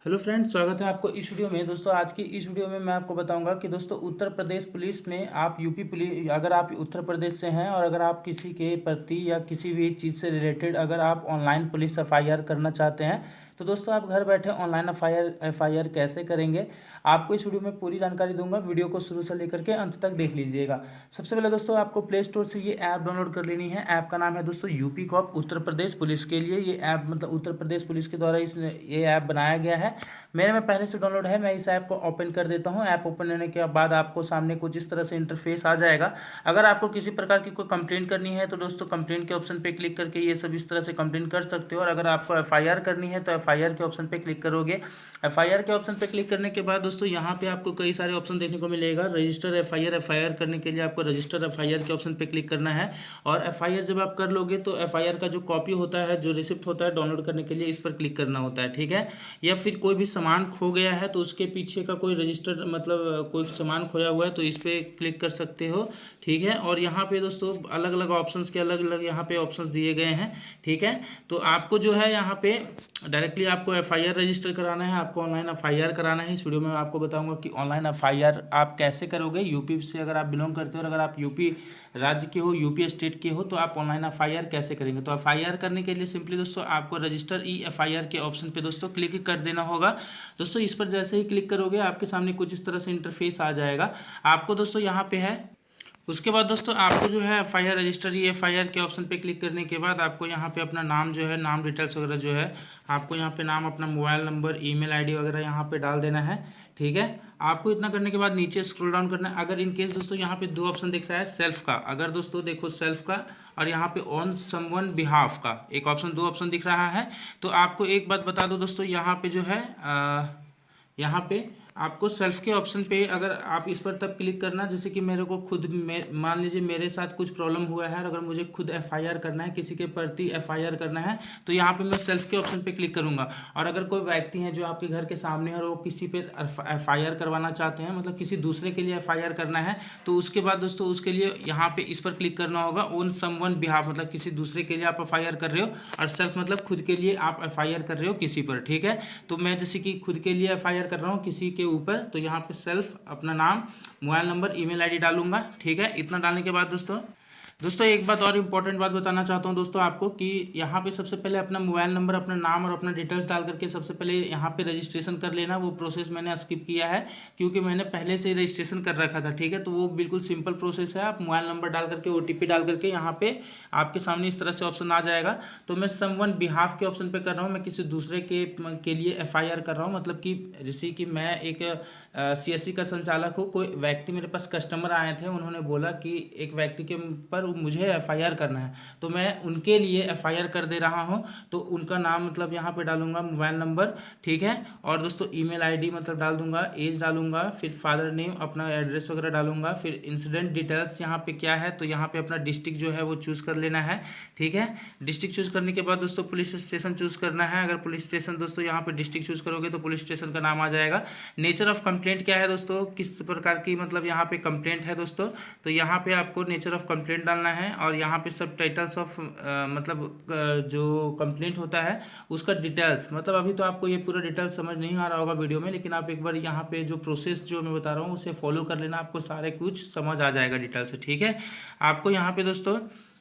Hello friends, स्वागत है आपको इस वीडियो में। दोस्तों आज की इस वीडियो में मैं आपको बताऊंगा कि दोस्तों उत्तर प्रदेश पुलिस में आप यूपी पुलिस, अगर आप उत्तर प्रदेश से हैं और अगर आप किसी के प्रति या किसी भी चीज़ से रिलेटेड अगर आप ऑनलाइन पुलिस एफआईआर करना चाहते हैं तो दोस्तों आप घर बैठे ऑनलाइन एफआईआर कैसे करेंगे, आपको इस वीडियो में पूरी जानकारी दूंगा। वीडियो को शुरू से लेकर के अंत तक देख लीजिएगा। सबसे पहले दोस्तों आपको प्ले स्टोर से ये ऐप डाउनलोड कर लेनी है। ऐप का नाम है दोस्तों UP cop Uttar Pradesh police के लिए ये ऐप मतलब उत्तर प्रदेश पुलिस के द्वारा ये ऐप बनाया गया है। मेरे में पहले से डाउनलोड है। मैं इस ऐप को ओपन कर देता हूँ। ऐप ओपन होने के बाद आपको सामने कुछ इस तरह से इंटरफेस आ जाएगा। अगर आपको किसी प्रकार की कोई कंप्लेंट करनी है तो दोस्तों कंप्लेंट के ऑप्शन पे क्लिक करके ये सब इस तरह से कंप्लेंट कर सकते हो। और अगर आपको एफआईआर करनी है तो एफआईआर के ऑप्शन पे क्लिक करोगे। एफआईआर के ऑप्शन पे क्लिक करने के बाद दोस्तों यहाँ पे आपको कई सारे ऑप्शन देखने को मिलेगा। रजिस्टर एफआईआर करने के लिए आपको रजिस्टर एफआईआर के ऑप्शन पे क्लिक करना है। और एफआईआर जब आप कर लोगे तो एफआईआर का जो कॉपी होता है, जो रिसिप्ट होता है डाउनलोड करने के लिए, इस पर क्लिक करना होता है, ठीक है। या फिर कोई भी सामान खो गया है तो उसके पीछे का कोई रजिस्टर मतलब कोई सामान खोया हुआ है तो इस पर क्लिक कर सकते हो, ठीक है। और यहाँ पे दोस्तों अलग अलग ऑप्शंस के अलग अलग यहाँ पे ऑप्शंस दिए गए हैं, ठीक है। तो आपको जो है यहाँ पे डायरेक्टली आपको एफआईआर रजिस्टर कराना है, आपको ऑनलाइन एफआईआर कराना है। इस वीडियो में मैं आपको बताऊंगा कि ऑनलाइन एफआईआर आप कैसे करोगे। यूपी से अगर आप बिलोंग करते हो और अगर आप यूपी राज्य के हो, यूपी स्टेट के हो, तो आप ऑनलाइन एफआईआर कैसे करेंगे। तो एफआईआर करने के लिए सिंपली दोस्तों आपको रजिस्टर ई एफआईआर के ऑप्शन पे दोस्तों क्लिक कर देना होगा। दोस्तों इस पर जैसे ही क्लिक करोगे आपके सामने कुछ इस तरह से इंटरफेस आ जाएगा। आपको दोस्तों यहाँ पे है, उसके बाद दोस्तों आपको जो है एफआईआर रजिस्टर ई एफआईआर के ऑप्शन पे क्लिक करने के बाद आपको यहाँ पे अपना नाम जो है, नाम डिटेल्स वगैरह जो है, आपको यहाँ पे नाम, अपना मोबाइल नंबर, ईमेल आईडी वगैरह यहाँ पे डाल देना है, ठीक है। आपको इतना करने के बाद नीचे स्क्रॉल डाउन करना है। अगर इन केस दोस्तों यहाँ पे दो ऑप्शन दिख रहा है सेल्फ का, अगर दोस्तों देखो सेल्फ का और यहाँ पे ऑन समवन बिहाफ का एक ऑप्शन, दो ऑप्शन दिख रहा है। तो आपको एक बात बता दो दोस्तों, यहाँ पे जो है यहाँ पे आपको सेल्फ के ऑप्शन पे अगर आप इस पर तब क्लिक करना जैसे कि मेरे को खुद मान लीजिए मेरे साथ कुछ प्रॉब्लम हुआ है और अगर मुझे खुद एफआईआर करना है, किसी के प्रति एफआईआर करना है, तो यहाँ पे मैं सेल्फ के ऑप्शन पे क्लिक करूँगा। और अगर कोई व्यक्ति है जो आपके घर के सामने है और वो किसी पे एफआईआर करवाना चाहते हैं, मतलब किसी दूसरे के लिए एफआईआर करना है, तो उसके बाद दोस्तों उसके लिए यहाँ पे इस पर क्लिक करना होगा। ऑन समवन बिहाफ मतलब किसी दूसरे के लिए आप एफआईआर कर रहे हो, और सेल्फ मतलब खुद के लिए आप एफआईआर कर रहे हो किसी पर, ठीक है। तो मैं जैसे कि खुद के लिए एफआईआर कर रहा हूँ किसी के ऊपर, तो यहाँ पे सेल्फ अपना नाम, मोबाइल नंबर, ईमेल आईडी डालूंगा, ठीक है। इतना डालने के बाद दोस्तों एक बात और इम्पोर्टेंट बात बताना चाहता हूँ दोस्तों आपको कि यहाँ पे सबसे पहले अपना मोबाइल नंबर, अपना नाम और अपना डिटेल्स डाल करके सबसे पहले यहाँ पे रजिस्ट्रेशन कर लेना। वो प्रोसेस मैंने स्किप किया है क्योंकि मैंने पहले से ही रजिस्ट्रेशन कर रखा था, ठीक है। तो वो बिल्कुल सिंपल प्रोसेस है। आप मोबाइल नंबर डाल करके ओटीपी डाल करके यहाँ पे आपके सामने इस तरह से ऑप्शन आ जाएगा। तो मैं समवन बिहाफ के ऑप्शन पे कर रहा हूँ, मैं किसी दूसरे के लिए एफआईआर कर रहा हूँ। मतलब कि जैसे कि मैं एक सीएससी का संचालक हूँ, कोई व्यक्ति मेरे पास कस्टमर आए थे, उन्होंने बोला कि एक व्यक्ति के पर मुझे एफआईआर करना है, तो मैं उनके लिए एफआईआर कर दे रहा हूं। तो उनका नाम मतलब यहाँ पे डालूंगा, मोबाइल नंबर, ठीक है। और दोस्तों ईमेल आईडी मतलब डाल दूंगा, एज डालूंगा, फिर फादर नेम, अपना एड्रेस वगैरह डालूंगा। फिर इंसिडेंट डिटेल्स यहाँ पे क्या है, तो यहाँ पे अपना डिस्ट्रिक्ट जो है वो चूज़ कर लेना है, ठीक है। डिस्ट्रिक्ट चूज़ करने के बाद दोस्तों पुलिस स्टेशन चूज़ करना है। अगर पुलिस स्टेशन दोस्तों यहाँ पे डिस्ट्रिक्ट चूज़ करोगे तो पुलिस स्टेशन का नाम आ जाएगा। नेचर ऑफ कंप्लेंट क्या है दोस्तों, किस प्रकार की मतलब यहाँ पे कंप्लेंट है दोस्तों, तो यहाँ पे आपको नेचर ऑफ कंप्लेंट डालना है। और यहाँ पे सब टाइटल्स ऑफ मतलब जो कंप्लेंट होता है उसका डिटेल्स, मतलब अभी तो आपको ये पूरा डिटेल्स समझ नहीं आ रहा होगा वीडियो में, लेकिन आप एक बार यहाँ पे जो प्रोसेस जो मैं बता रहा हूँ उसे फॉलो कर लेना, आपको सारे कुछ समझ आ जाएगा डिटेल से, ठीक है। आपको यहाँ पे दोस्तों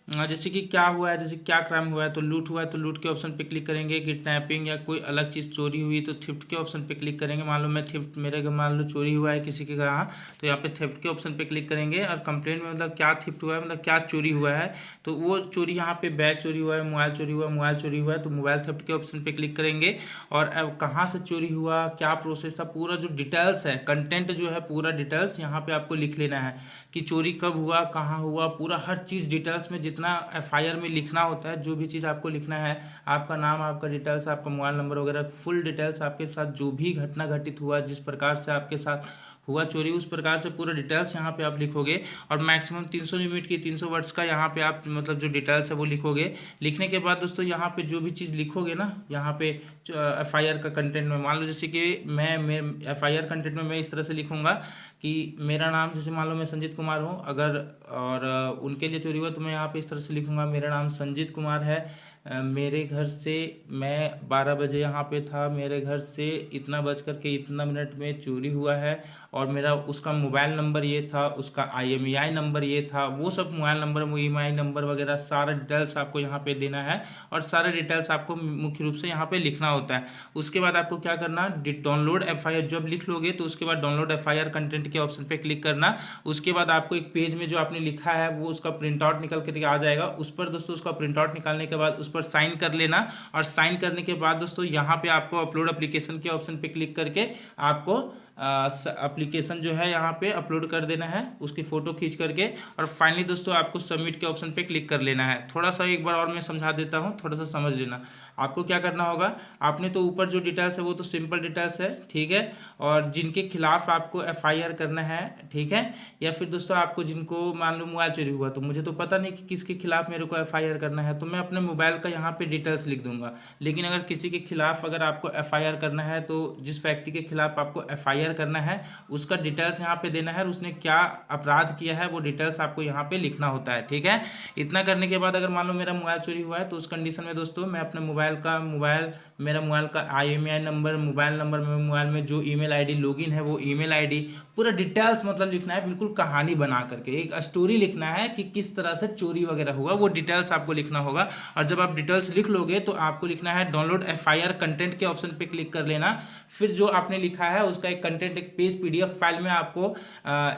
जैसे कि क्या हुआ है, जैसे क्या क्राइम हुआ है, तो लूट हुआ है तो लूट के ऑप्शन पे क्लिक करेंगे। किडनैपिंग या कोई अलग चीज़ चोरी हुई तो थेफ्ट के ऑप्शन पे क्लिक करेंगे। मान लो मैं थेफ्ट, मेरे घर मान लो चोरी हुआ है किसी के यहाँ, तो यहाँ पे थेफ्ट के ऑप्शन पे क्लिक करेंगे। और कंप्लेंट में मतलब क्या थेफ्ट हुआ है, मतलब क्या चोरी हुआ है, तो वो चोरी यहाँ पे बैग चोरी हुआ है, मोबाइल चोरी हुआ है, मोबाइल चोरी हुआ है, तो मोबाइल थेफ्ट के ऑप्शन पे क्लिक करेंगे। और अब कहाँ से चोरी हुआ, क्या प्रोसेस था, पूरा जो डिटेल्स है, कंटेंट जो है, पूरा डिटेल्स यहाँ पे आपको लिख लेना है कि चोरी कब हुआ, कहाँ हुआ, पूरा हर चीज़ डिटेल्स में जितना एफआईआर में लिखना होता है, जो भी चीज़ आपको लिखना है, आपका नाम, आपका डिटेल्स, आपका मोबाइल नंबर वगैरह, फुल डिटेल्स, आपके साथ जो भी घटना घटित हुआ, जिस प्रकार से आपके साथ हुआ चोरी, उस प्रकार से पूरा डिटेल्स यहाँ पे आप लिखोगे। और मैक्सिमम 300 लिमिट की 300 वर्ड्स का यहाँ पे आप मतलब जो डिटेल्स है वो लिखोगे। लिखने के बाद दोस्तों यहाँ पे जो भी चीज़ लिखोगे ना, यहाँ पे एफआईआर का कंटेंट में, मान लो जैसे कि मैं एफआईआर कंटेंट में मैं इस तरह से लिखूंगा कि मेरा नाम, जैसे मान लो मैं संजीत कुमार हूँ अगर, और उनके लिए चोरी हुआ तो मैं यहाँ पे इस तरह से लिखूंगा, मेरा नाम संजीत कुमार है, मेरे घर से मैं 12 बजे यहाँ पे था, मेरे घर से इतना बज कर के इतना मिनट में चोरी हुआ है और मेरा उसका मोबाइल नंबर ये था, उसका IMEI नंबर ये था, वो सब मोबाइल नंबर EMI नंबर वगैरह सारा डिटेल्स आपको यहाँ पे देना है और सारे डिटेल्स आपको मुख्य रूप से यहाँ पे लिखना होता है। उसके बाद आपको क्या करना, डाउनलोड FIR जब लिख लोगे तो उसके बाद डाउनलोड FIR कंटेंट के ऑप्शन पे क्लिक करना। उसके बाद आपको एक पेज में जो आपने लिखा है वो उसका प्रिंट आउट निकल के आ जाएगा। उस पर दोस्तों उसका प्रिंट आउट निकालने के बाद उस पर साइन कर लेना और साइन करने के बाद दोस्तों यहाँ पे आपको अपलोड एप्लीकेशन के ऑप्शन पे क्लिक करके आपको एप्लीकेशन जो है यहाँ पे अपलोड कर देना है, उसकी फ़ोटो खींच करके, और फाइनली दोस्तों आपको सबमिट के ऑप्शन पे क्लिक कर लेना है। थोड़ा सा एक बार और मैं समझा देता हूँ, थोड़ा सा समझ लेना। आपको क्या करना होगा, आपने तो ऊपर जो डिटेल्स है वो तो सिंपल डिटेल्स है, ठीक है, और जिनके खिलाफ आपको FIR करना है, ठीक है, या फिर दोस्तों आपको जिनको मान लो मोबाइल चोरी हुआ तो मुझे तो पता नहीं कि किसके खिलाफ मेरे को FIR करना है, तो मैं अपने मोबाइल का यहाँ पे डिटेल्स लिख दूंगा। लेकिन अगर किसी के खिलाफ अगर आपको FIR करना है तो जिस व्यक्ति के खिलाफ आपको FIR करना है उसका डिटेल्स यहाँ पे देना है और उसने क्या अपराध किया है वो डिटेल्स आपको यहाँ पे लिखना होता है, ठीक है। इतना करने के बाद अगर मान लो मेरा मोबाइल चोरी हुआ है तो उस कंडीशन में दोस्तों मैं अपने मेरा मोबाइल का IMEI नंबर, मोबाइल नंबर में, मोबाइल में जो ईमेल ID लॉगिन है वो ईमेल ID पूरा डिटेल्स मतलब लिखना है, बिल्कुल कहानी बना करके एक स्टोरी लिखना है कि किस तरह से चोरी वगैरह हुआ, वो डिटेल्स आपको लिखना होगा। और जब आप डिटेल्स लिख लोगे तो आपको लिखना है डाउनलोड FIR कंटेंट के ऑप्शन पे क्लिक कर लेना। फिर जो आपने लिखा है उसका एक कंटेंट, एक पेज PDF फाइल में आपको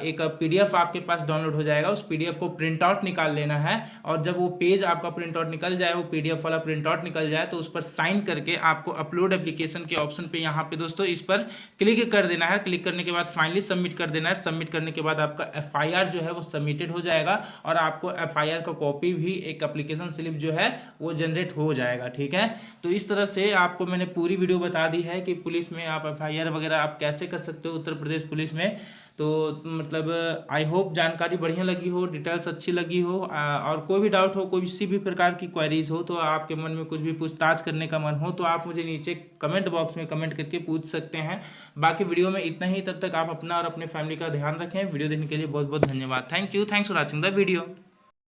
एक PDF आपके पास डाउनलोड हो जाएगा, उस PDF को प्रिंट आउट निकाल लेना है। और जब वो पेज आपका प्रिंट आउट निकल जाए, वो PDF वाला प्रिंट आउट निकल जाए, तो उस पर साइन करके आपको अपलोड एप्लीकेशन के ऑप्शन पे यहाँ पे दोस्तों इस पर क्लिक कर देना है। क्लिक करने के बाद फाइनली सबमिट कर देना है। सबमिट करने के बाद आपका FIR जो है वो सबमिटेड हो जाएगा और आपको FIR का कॉपी भी, एक एप्लीकेशन स्लिप जो है वो जनरेट हो जाएगा, ठीक है। तो इस तरह से आपको मैंने पूरी वीडियो बता दी है कि पुलिस में आप FIR वगैरह आप कैसे कर सकते हो उत्तर प्रदेश पुलिस में। तो मतलब आई होप जानकारी बढ़िया लगी हो, डिटेल्स अच्छी लगी हो, और कोई भी डाउट हो, कोई किसी भी प्रकार की क्वेरीज हो, तो आपके मन में कुछ भी पूछताछ करने का मन हो तो आप मुझे नीचे कमेंट बॉक्स में कमेंट करके पूछ सकते हैं। बाकी वीडियो में इतना ही, तब तक आप अपना और अपने फैमिली का ध्यान रखें। वीडियो देखने के लिए बहुत बहुत धन्यवाद। Thank you, thanks for watching the video.